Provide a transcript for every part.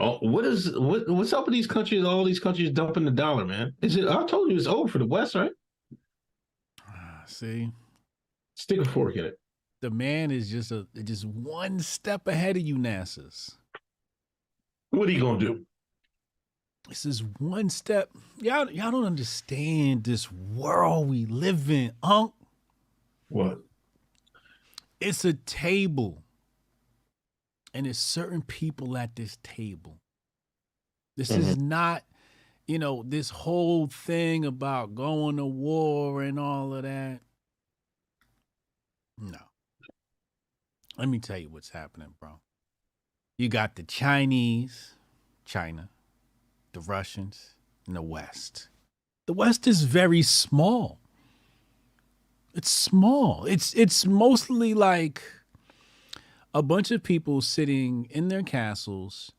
Oh, what's up with these countries? All these countries dumping the dollar, man. Is it? I told you it's over for the West, right? See, Stick a fork in it. the man is just one step ahead of you, NASA's. What are you gonna do? This is one step. Y'all don't understand this world we live in, Unc. What? It's a table, and there's certain people at this table. This Hmm. is not, this whole thing about going to war and all of that. No. Let me tell you what's happening, bro. You got the Chinese, China, the Russians, and the West. The West is very small. It's small. It's mostly like a bunch of people sitting in their castles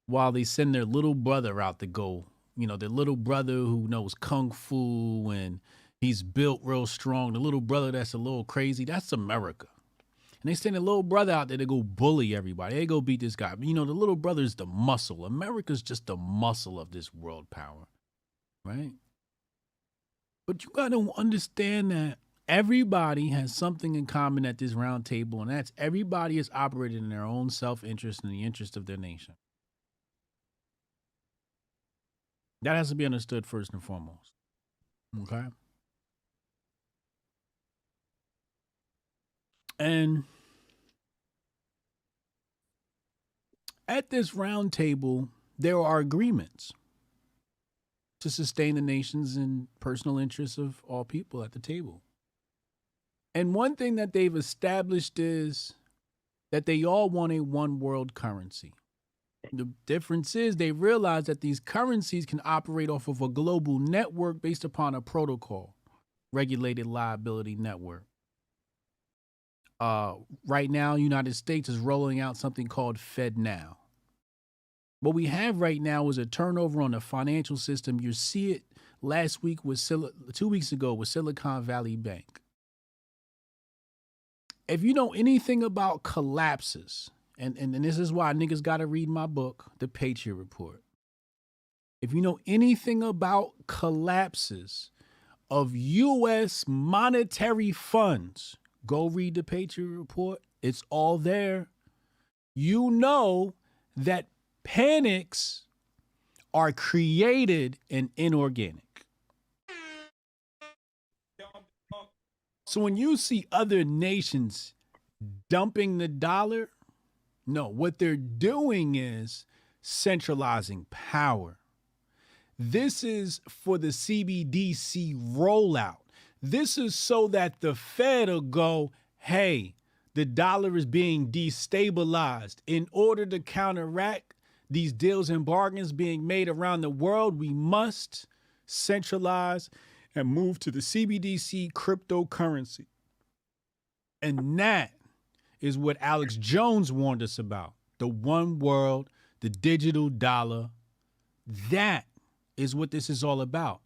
while they send their little brother out to go. Their little brother who knows kung fu and he's built real strong. The little brother that's a little crazy. That's America. And they send a little brother out there to go bully everybody. They go beat this guy. But the little brother's the muscle. America's just the muscle of this world power, right? But you got to understand that everybody has something in common at this round table, and that's everybody is operating in their own self interest and the interest of their nation. That has to be understood first and foremost. Okay. And at this round table, there are agreements to sustain the nations and personal interests of all people at the table. And one thing that they've established is that they all want a one world currency. The difference is they realize that these currencies can operate off of a global network based upon a protocol, regulated liability network. Right now, United States is rolling out something called FedNow. What we have right now is a turnover on the financial system. You see it last week with 2 weeks ago with Silicon Valley Bank. If you know anything about collapses, and this is why niggas got to read my book, The Patriot Report. If you know anything about collapses of U.S. monetary funds, go read The Patriot Report. It's all there. You know that panics are created and inorganic. So when you see other nations dumping the dollar, no, what they're doing is centralizing power. This is for the CBDC rollout. This is so that the Fed will go, hey, the dollar is being destabilized. In order to counteract these deals and bargains being made around the world, we must centralize and move to the CBDC cryptocurrency. And that is what Alex Jones warned us about. The one world, the digital dollar. That is what this is all about.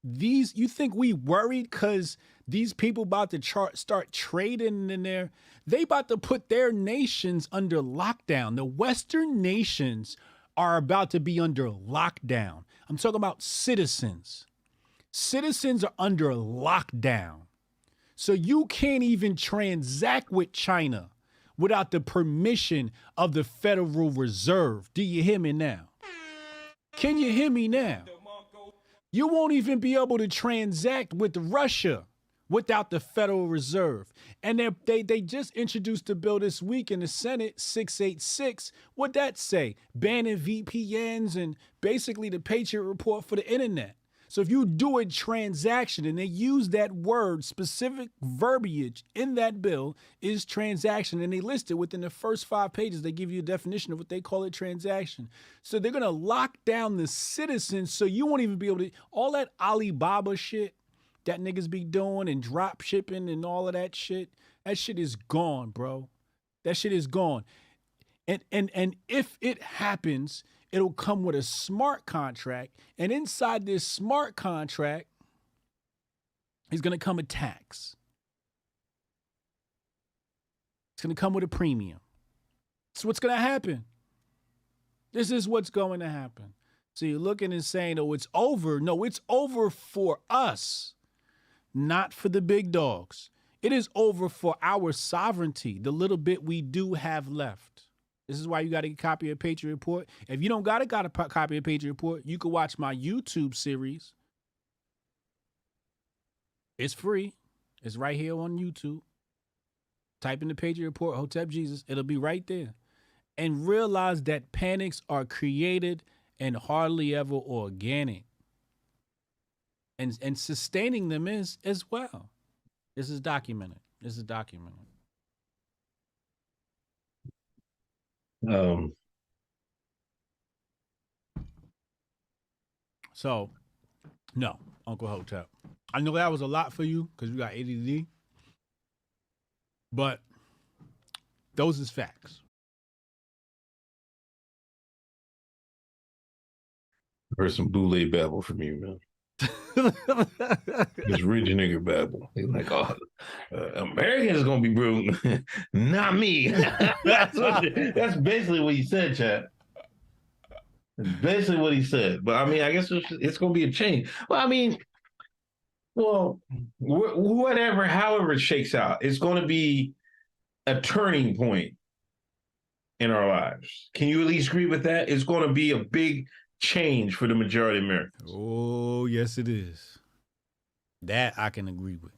You think we worried because these people about to start trading in there? They about to put their nations under lockdown. The Western nations are about to be under lockdown. I'm talking about citizens. Citizens are under lockdown. So you can't even transact with China without the permission of the Federal Reserve. Do you hear me now? Can you hear me now? You won't even be able to transact with Russia without the Federal Reserve. And they just introduced a bill this week in the Senate, 686. What'd that say? Banning VPNs and basically the Patriot Report for the internet. So if you do a transaction, and they use that word, specific verbiage in that bill is transaction, and they list it within the first 5 pages. They give you a definition of what they call a transaction. So they're going to lock down the citizens so you won't even be able to, all that Alibaba shit that niggas be doing and drop shipping and all of that shit is gone, bro. That shit is gone. And if it happens, it'll come with a smart contract. And inside this smart contract is going to come a tax. It's going to come with a premium. So what's going to happen? This is what's going to happen. So you're looking and saying, oh, it's over. No, it's over for us, not for the big dogs. It is over for our sovereignty, the little bit we do have left. This is why you got to copy a Patriot Report. If you don't got a copy of Patriot Report, you can watch my YouTube series. It's free. It's right here on YouTube. Type in the Patriot Report, Hotep Jesus. It'll be right there. And realize that panics are created and hardly ever organic. And sustaining them is as well. This is documented. So, no, Uncle Hotep. I know that was a lot for you because you got ADD. But those is facts. Heard some boule babble from you, man. This rich nigga babble. He's like, oh, Americans gonna be brutal, not me. That's basically what he said, Chad. That's basically what he said. But I mean, I guess it's gonna be a change. Well, I mean, whatever, however it shakes out, it's gonna be a turning point in our lives. Can you at least agree with that? It's gonna be a big change for the majority of Americans. Oh, yes, it is. That I can agree with.